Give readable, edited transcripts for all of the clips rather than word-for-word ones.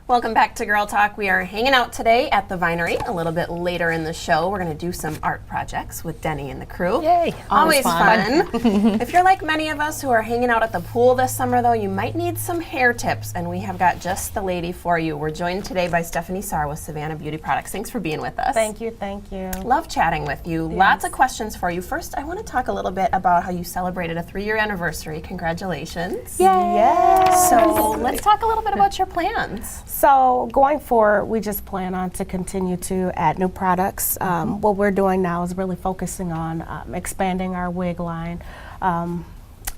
Welcome back to Girl Talk. We are hanging out today at the Vinery. A little bit later in the show, we're going to do some art projects with Denny and the crew. Yay! Always fun. If you're like many of us who are hanging out at the pool this summer, though, you might need some hair tips, and we have got just the lady for you. We're joined today by Stephanie Sarr with Savanna Beauty Products. Thanks for being with us. Thank you, thank you. Love chatting with you. Yes. Lots of questions for you. First, I want to talk a little bit about how you celebrated a 3-year anniversary. Congratulations. Yay! Yes. So let's talk a little bit about your plans. So going forward, we just plan on to continue to add new products. What we're doing now is really focusing on expanding our wig line.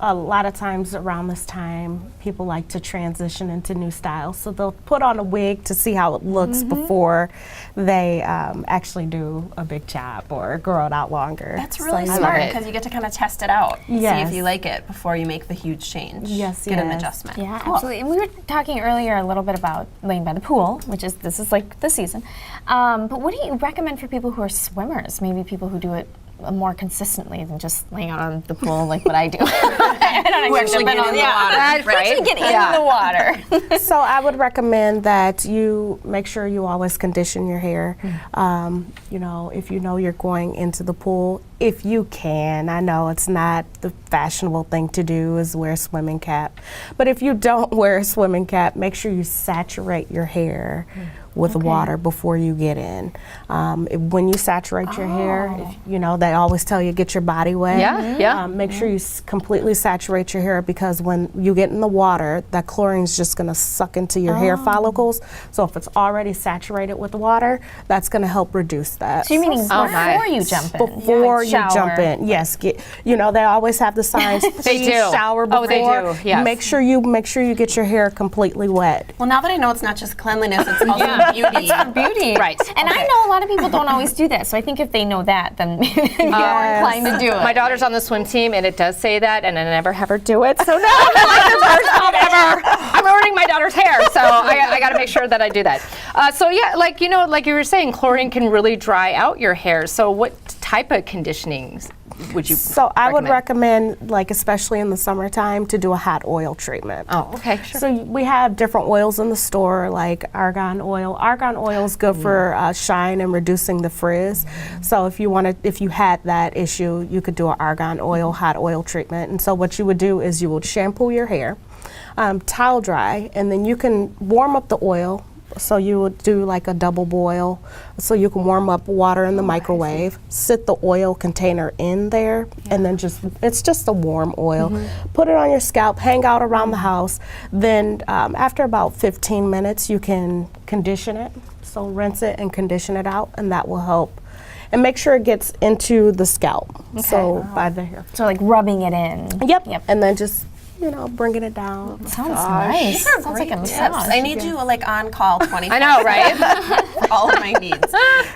A lot of times around this time, people like to transition into new styles. So they'll put on a wig to see how it looks before they actually do a big chop or grow it out longer. That's really smart because you get to kind of test it out, see if you like it before you make the huge change. Yes, Get an adjustment. Yeah, absolutely. And we were talking earlier a little bit about laying by the pool, which is, this is like the season. But what do you recommend for people who are swimmers? Maybe people who do it more consistently than just laying out on the pool like what I do. I don't actually get in the water, right? Actually get in the water. So I would recommend that you make sure you always condition your hair. You know, if you know you're going into the pool, if you can. I know it's not the fashionable thing to do is wear a swimming cap. But if you don't wear a swimming cap, make sure you saturate your hair with water before you get in. When you saturate your hair, you know, they always tell you get your body wet. Make sure you completely saturate your hair because when you get in the water, that chlorine's just gonna suck into your hair follicles. So if it's already saturated with water, that's gonna help reduce that. So you're meaning before you jump in? Before you jump in, yes. You know, they always have the signs. They do. Shower before. Oh, they do. Yes. Make sure you get your hair completely wet. Well, now that I know it's not just cleanliness, it's also beauty. It's beauty. Right. And I know a lot of people don't always do that, so I think if they know that, then they're more inclined to do it. My daughter's on the swim team, and it does say that, and I never have her do it. So now I'm like the first time ever. I'm ruining my daughter's hair, so I got to make sure that I do that. So yeah, like you know, like you were saying, chlorine can really dry out your hair. So what type of conditioning would you? So I would recommend, like especially in the summertime, to do a hot oil treatment. Oh, okay, sure. So we have different oils in the store, like argan oil. Argan oil is good for shine and reducing the frizz. So if you had that issue, you could do an argan oil hot oil treatment. And so what you would do is you would shampoo your hair, towel dry, and then you can warm up the oil. So you would do like a double boil, so you can warm up water in the microwave, sit the oil container in there, and then it's just a warm oil. Put it on your scalp, hang out around the house. Then after about 15 minutes, you can condition it. So rinse it and condition it out, and that will help. And make sure it gets into the scalp, so by the hair. So like rubbing it in. Yep. And then just, you know, bringing it down. Sounds nice. These are Sounds great like a tips. massage. I need you like on call 24. I know, right? For all of my needs.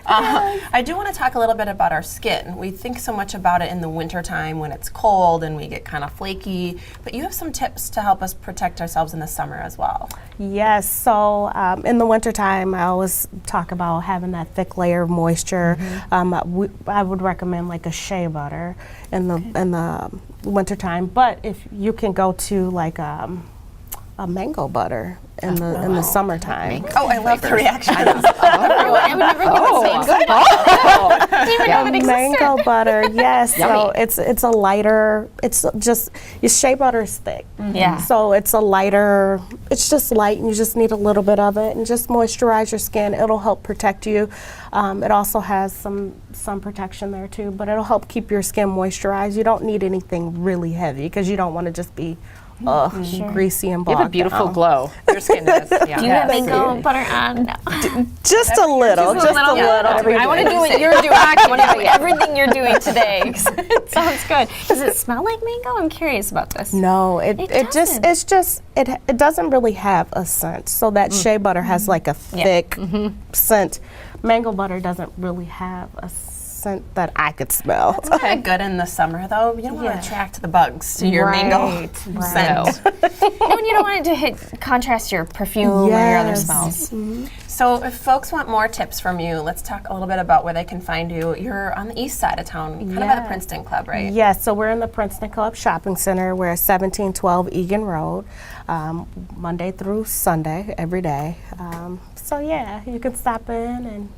I do want to talk a little bit about our skin. We think so much about it in the wintertime when it's cold and we get kind of flaky, but you have some tips to help us protect ourselves in the summer as well. Yes, so in the wintertime, I always talk about having that thick layer of moisture. I would recommend like a shea butter in the wintertime, but if you can go to like a mango butter in the summertime. Oh, I love the reaction. I would never think Mango butter, yes. So it's a lighter. It's just your shea butter is thick. Yeah. So it's a lighter. It's just light, and you just need a little bit of it, and just moisturize your skin. It'll help protect you. It also has some sun protection there too, but it'll help keep your skin moisturized. You don't need anything really heavy because you don't want to just be greasy and bogged You have a beautiful glow. Your skin does. Yeah. Do you have mango butter on? No. Just a little. I want to do what you're doing. I want to do everything you're doing today. It sounds good. Does it smell like mango? I'm curious about this. No, it doesn't really have a scent. So that shea butter has like a thick scent. Mango butter doesn't really have a scent that I could smell. It's kind of good in the summer, though. You don't want to attract the bugs to your mango scent. No, and you don't want it to contrast your perfume or your other smells. So if folks want more tips from you, let's talk a little bit about where they can find you. You're on the east side of town, kind of by the Princeton Club, right? Yes, so we're in the Princeton Club Shopping Center. We're at 1712 Egan Road, Monday through Sunday, every day. So yeah, you can stop in and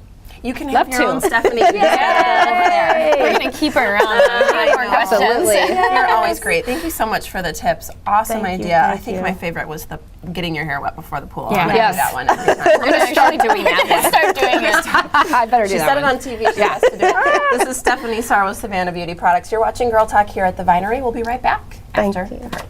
You can have your own Stephanie over there. We're going to keep her around. More questions. Absolutely. You're always great. Thank you so much for the tips. Awesome Thank you, idea. I thank think you. my favorite was the getting your hair wet before the pool. Yeah. I'm gonna Yes. do that one every time. We're going to start doing that. Start doing it. I better do She that said it one. on TV. She has to do it. This is Stephanie Sarr with Savannah Beauty Products. You're watching Girl Talk here at the Vinery. We'll be right back Thank after you. the break.